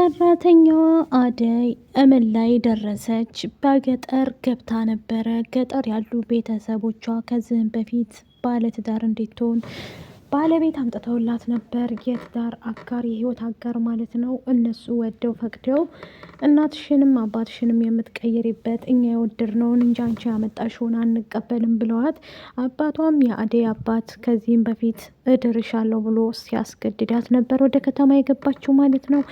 ሰራተኛዋ አደይ እምን ላይ ደረሰች? በገጠር ገብታ ነበረ። ገጠር ያሉ ቤተሰቦቿ ከዚህም በፊት ባለትዳር እንድትሆን ባለቤት አምጥተውላት ነበር። የትዳር አጋር፣ የህይወት አጋር ማለት ነው። እነሱ ወደው ፈቅደው እናትሽንም አባትሽንም የምትቀይሪበት እኛ የወደድነውን እንጂ አንቺ ያመጣሽውን አንቀበልም ብለዋት፣ አባቷም የአደይ አባት ከዚህም በፊት እድርሻለሁ ብሎ ሲያስገድዳት ነበር ወደ ከተማ የገባችው ማለት ነው።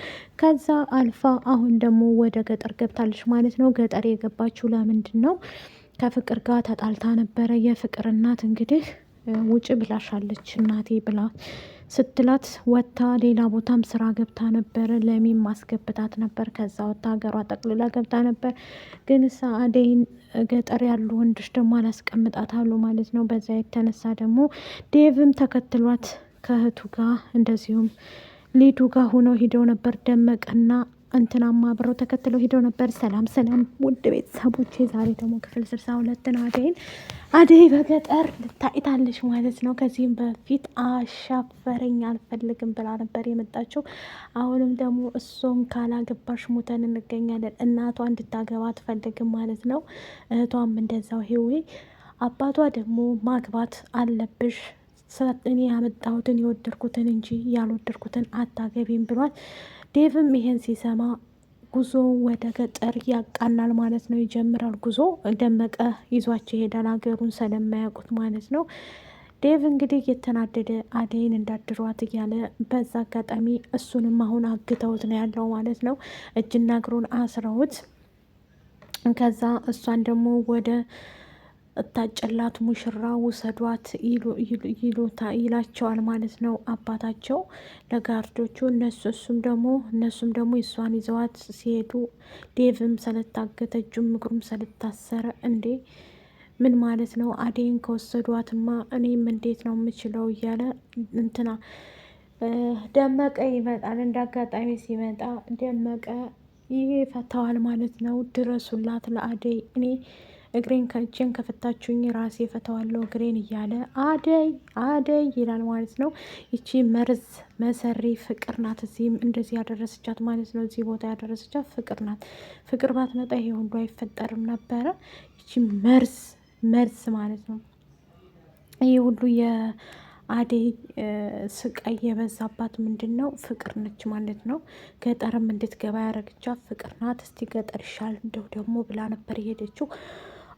ከዛ አልፋ አሁን ደግሞ ወደ ገጠር ገብታለች ማለት ነው። ገጠር የገባችው ለምንድን ነው? ከፍቅር ጋር ተጣልታ ነበረ። የፍቅር እናት እንግዲህ ውጭ ብላሻለች እናቴ ብላ ስትላት ወጥታ ሌላ ቦታም ስራ ገብታ ነበረ። ለሚም ማስገብታት ነበር። ከዛ ወጥታ ሀገሯ ጠቅልላ ገብታ ነበር። ግን እሳ አደይን ገጠር ያሉ ወንዶች ደግሞ አላስቀምጣት አሉ ማለት ነው። በዛ የተነሳ ደግሞ ዴቭም ተከትሏት ከእህቱ ጋር እንደዚሁም ሊዱ ጋር ሆነው ሂደው ነበር። ደመቀና እንትናማ አብረው ተከትለው ሂደው ነበር። ሰላም ሰላም ውድ ቤተሰቦቼ፣ ዛሬ ደግሞ ክፍል 62 ነው። አደይ በገጠር ልታይታለች ማለት ነው። ከዚህም በፊት አሻፈረኝ አልፈልግም ብላ ነበር የመጣችው። አሁንም ደግሞ እሷን ካላገባሽ ሙተን እንገኛለን፣ እናቷ እንድታገባ አትፈልግም ማለት ነው። እህቷም እንደዛው ሂዊ፣ አባቷ ደግሞ ማግባት አለብሽ፣ እኔ ያመጣሁትን የወደድኩትን እንጂ ያልወደድኩትን አታገቢም ብሏል። ዴቭም ይሄን ሲሰማ ጉዞ ወደ ገጠር ያቃናል ማለት ነው። ይጀምራል ጉዞ። ደመቀ ይዟቸው ይሄዳል፣ ሀገሩን ስለማያውቁት ማለት ነው። ዴቭ እንግዲህ እየተናደደ አደይን እንዳድሯት እያለ በዛ አጋጣሚ እሱንም አሁን አግተውት ነው ያለው ማለት ነው። እጅና እግሩን አስረውት ከዛ እሷን ደግሞ ወደ እታጨላት ሙሽራ ውሰዷት ይላቸዋል ማለት ነው አባታቸው ለጋርዶቹ። እነሱም ደግሞ እሷን ይዘዋት ሲሄዱ ዴቭም ስለታገተ እጁም እግሩም ስለታሰረ፣ እንዴ ምን ማለት ነው? አደይን ከወሰዷትማ እኔም እንዴት ነው የምችለው? እያለ እንትና ደመቀ ይመጣል። እንደ አጋጣሚ ሲመጣ ደመቀ ይፈታዋል ማለት ነው። ድረሱላት ለአደይ፣ እኔ እግሬን ከእጄን ከፈታችሁኝ ራሴ ፈተዋለሁ እግሬን እያለ አደይ አደይ ይላል ማለት ነው። ይቺ መርዝ መሰሪ ፍቅር ናት። እዚህም እንደዚህ ያደረሰቻት ማለት ነው። እዚህ ቦታ ያደረሰቻት ፍቅር ናት። ፍቅር ባትመጣ ይሄ ሁሉ አይፈጠርም ነበረ። ይቺ መርዝ ማለት ነው። ይህ ሁሉ የአደይ ስቃይ የበዛባት ምንድን ነው? ፍቅር ነች ማለት ነው። ገጠርም እንድትገባ ያደረግቻት ፍቅር ናት። እስቲ ገጠር ይሻል እንደው ደግሞ ብላ ነበር የሄደችው።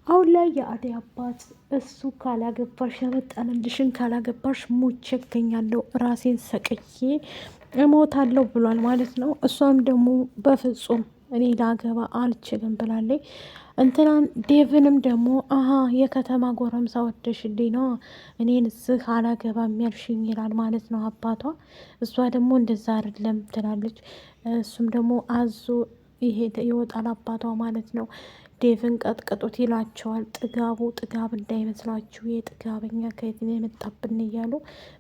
አሁን ላይ የአደይ አባት እሱ ካላገባሽ ያመጣንልሽን ካላገባሽ ሙቼ እገኛለሁ፣ ራሴን ሰቅዬ እሞታለሁ ብሏል ማለት ነው። እሷም ደግሞ በፍጹም እኔ ላገባ አልችልም ብላለች። እንትናን ዴቭንም ደግሞ የከተማ ጎረምሳ ወደሽልኝ ነው እኔን እዚህ አላገባም ያልሽኝ ይላል ማለት ነው አባቷ። እሷ ደግሞ እንደዛ አይደለም ትላለች። እሱም ደግሞ አዞ ይወጣል አባቷ ማለት ነው። ዴቭን ቀጥቅጡት ይላቸዋል። ጥጋብ እንዳይመስላችሁ የጥጋበኛ ከየት ነው የመጣብን እያሉ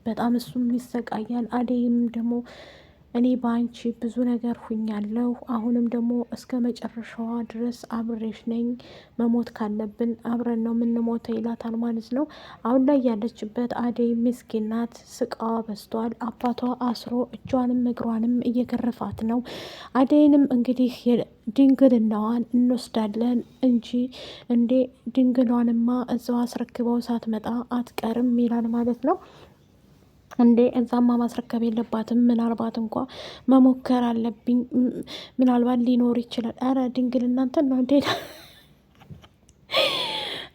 በጣም እሱም ይሰቃያል። አደይም ደግሞ እኔ በአንቺ ብዙ ነገር ሁኛለሁ፣ አሁንም ደግሞ እስከ መጨረሻዋ ድረስ አብሬሽ ነኝ፣ መሞት ካለብን አብረን ነው የምንሞተው ይላታል ማለት ነው። አሁን ላይ ያለችበት አደይ ምስኪን ናት። ስቃዋ በዝቷል። አባቷ አስሮ እጇንም እግሯንም እየገረፋት ነው። አደይንም እንግዲህ ድንግልናዋን እንወስዳለን እንጂ እንዴ ድንግሏንማ እዛው አስረክበው ሳትመጣ አትቀርም ይላል ማለት ነው። እንዴ እዛማ ማስረከብ የለባትም፣ ምናልባት እንኳ መሞከር አለብኝ፣ ምናልባት ሊኖር ይችላል። ኧረ ድንግልና እንትን ነው እንዴ!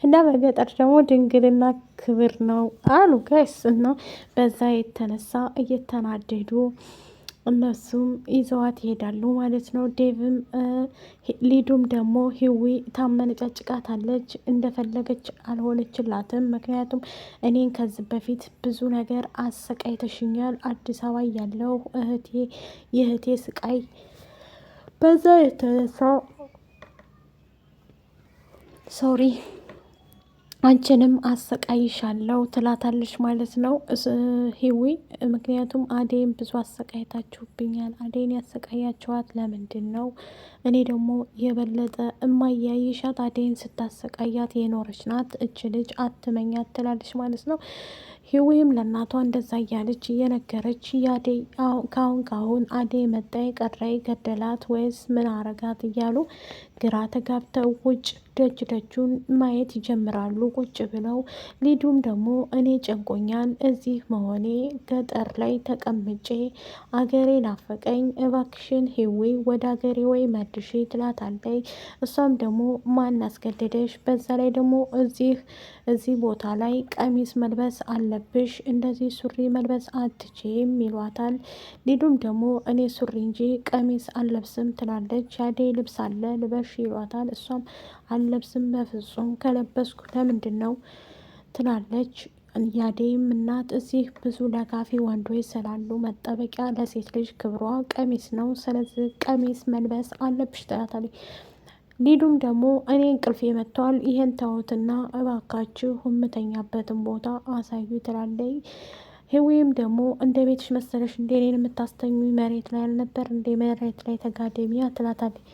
እና በገጠር ደግሞ ድንግልና ክብር ነው አሉ ጋይስ። እና በዛ የተነሳ እየተናደዱ እነሱም ይዘዋት ይሄዳሉ ማለት ነው። ዴቭም ሊዱም ደግሞ ሂዊ ታመነጫጭቃታለች። እንደፈለገች አልሆነችላትም። ምክንያቱም እኔን ከዚህ በፊት ብዙ ነገር አሰቃይተሽኛል፣ አዲስ አበባ ያለው የእህቴ ስቃይ በዛ የተነሳ አንቺንም አሰቃይሻለሁ ትላታለች ማለት ነው ሂዊ። ምክንያቱም አዴይን ብዙ አሰቃይታችሁብኛል። አዴይን ያሰቃያችኋት ለምንድን ነው? እኔ ደግሞ የበለጠ እማያይሻት አዴይን ስታሰቃያት የኖረች ናት። እች ልጅ አትመኛት ትላለች ማለት ነው። ሂዊም ለእናቷ እንደዛ እያለች እየነገረች የአዴይ ካሁን አዴይ መጣይ ቀራይ ገደላት ወይስ ምን አረጋት እያሉ ግራ ተጋብተው ውጭ ደጁን ማየት ይጀምራሉ ቁጭ ብለው። ሊዱም ደግሞ እኔ ጨንቆኛል እዚህ መሆኔ፣ ገጠር ላይ ተቀምጬ አገሬ ናፈቀኝ፣ እባክሽን ሂዊ ወደ አገሬ ወይ መልሽ ትላታለች። እሷም ደግሞ ማን አስገደደሽ? በዛ ላይ ደግሞ እዚህ ቦታ ላይ ቀሚስ መልበስ አለብሽ፣ እንደዚህ ሱሪ መልበስ አትችም ይሏታል። ሊዱም ደግሞ እኔ ሱሪ እንጂ ቀሚስ አልለብስም ትላለች። አደይ ልብስ አለ ልበሽ ይሏታል። እሷም አልለብስም በፍጹም፣ ከለበስኩ ለምንድን ነው ትላለች። የአደይም እናት እዚህ ብዙ ለጋፊ ወንዶች ስላሉ መጠበቂያ ለሴት ልጅ ክብሯ ቀሚስ ነው፣ ስለዚህ ቀሚስ መልበስ አለብሽ ትላታለች። ሊዱም ደግሞ እኔ እንቅልፌ መጥቷል፣ ይሄን ተውትና እባካችሁ የምተኛበትን ቦታ አሳዩ ትላለች። ህዊም ደግሞ እንደ ቤትሽ መሰለሽ እንደ እኔን የምታስተኙ መሬት ላይ አልነበር እንደ መሬት ላይ ተጋደሚያ ትላታለች።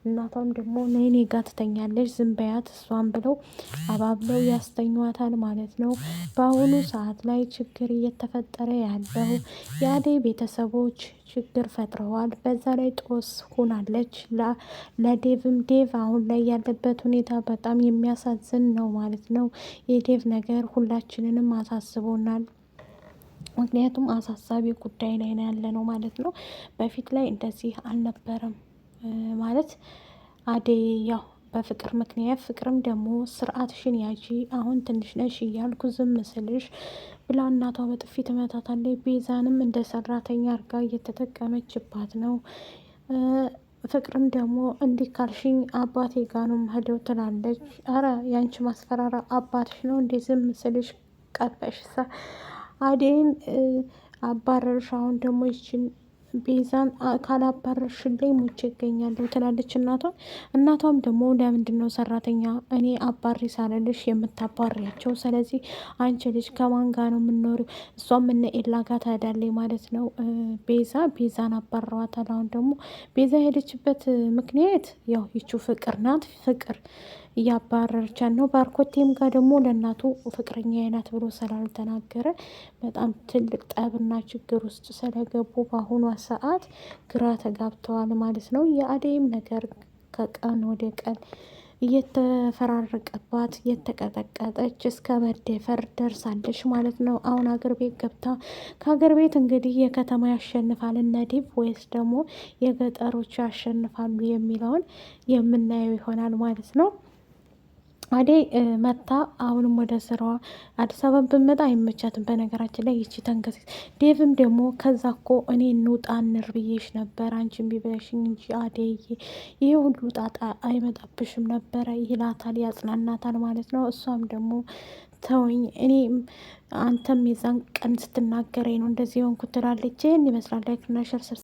እናቷም ደግሞ ነይኔ ጋ ትተኛለች ዝም በያት እሷን ብለው አባብለው ያስተኟታል ማለት ነው። በአሁኑ ሰዓት ላይ ችግር እየተፈጠረ ያለው የአደይ ቤተሰቦች ችግር ፈጥረዋል። በዛ ላይ ጦስ ሆናለች ለዴቭም። ዴቭ አሁን ላይ ያለበት ሁኔታ በጣም የሚያሳዝን ነው ማለት ነው። የዴቭ ነገር ሁላችንንም አሳስቦናል። ምክንያቱም አሳሳቢ ጉዳይ ላይ ነው ያለ ነው ማለት ነው። በፊት ላይ እንደዚህ አልነበረም ማለት አደይ ያው በፍቅር ምክንያት ፍቅርም ደግሞ ስርዓትሽን ያጂ አሁን ትንሽ ነሽ እያልኩ ዝም ስልሽ ብላ እናቷ በጥፊ ትመታታለች። ቤዛንም እንደ ሰራተኛ አርጋ እየተጠቀመችባት ነው። ፍቅርም ደግሞ እንዲህ ካልሽኝ አባቴ ጋ ነው የምሄደው ትላለች። አረ ያንቺ ማስፈራራ አባትሽ ነው እንዴ? ዝም ስልሽ ቀበሽ አደይን አባረርሽ፣ አሁን ደግሞ ይችን ቤዛን ካላባረርሽልኝ ሞቼ ይገኛለሁ ትላለች እናቷ። እናቷም ደግሞ ለምንድን ነው ሰራተኛ እኔ አባሪ ሳልልሽ የምታባሪያቸው? ስለዚህ አንቺ ልጅ ከማን ጋር ነው የምኖሪው? እሷም እነ ኤላ ጋር ታሄዳለች ማለት ነው። ቤዛን አባረዋታል። አሁን ደግሞ ቤዛ ሄደችበት ምክንያት ያው ይቹ ፍቅር ናት። ፍቅር እያባረረቻት ነው። ባርኮቴም ጋር ደግሞ ለእናቱ ፍቅረኛ ናት ብሎ ስላልተናገረ በጣም ትልቅ ጠብና ችግር ውስጥ ስለገቡ በአሁኗ ሰዓት ግራ ተጋብተዋል ማለት ነው። የአደይም ነገር ከቀን ወደ ቀን እየተፈራረቀባት እየተቀጠቀጠች እስከ መደፈር ደርሳለች ማለት ነው። አሁን አገር ቤት ገብታ ከሀገር ቤት እንግዲህ የከተማ ያሸንፋል እነ ዴቭ ወይስ ደግሞ የገጠሮቹ ያሸንፋሉ የሚለውን የምናየው ይሆናል ማለት ነው። አደይ መታ አሁንም ወደ ስራዋ አዲስ አበባ ብመጣ አይመቻትም። በነገራችን ላይ ይቺ ተንከሴት ዴቭም ደግሞ ከዛ እኮ እኔ እንውጣ እንር ብዬሽ ነበር አንቺ እምቢ ብለሽኝ እንጂ አደይ ይሄ ሁሉ ጣጣ አይመጣብሽም ነበረ ይላታል፣ ያጽናናታል ማለት ነው። እሷም ደግሞ ተወኝ እኔ አንተም የዛን ቀን ስትናገረኝ ነው እንደዚህ ሆንኩ ትላለች። ይህን ይመስላል። ላይክ እና ሸር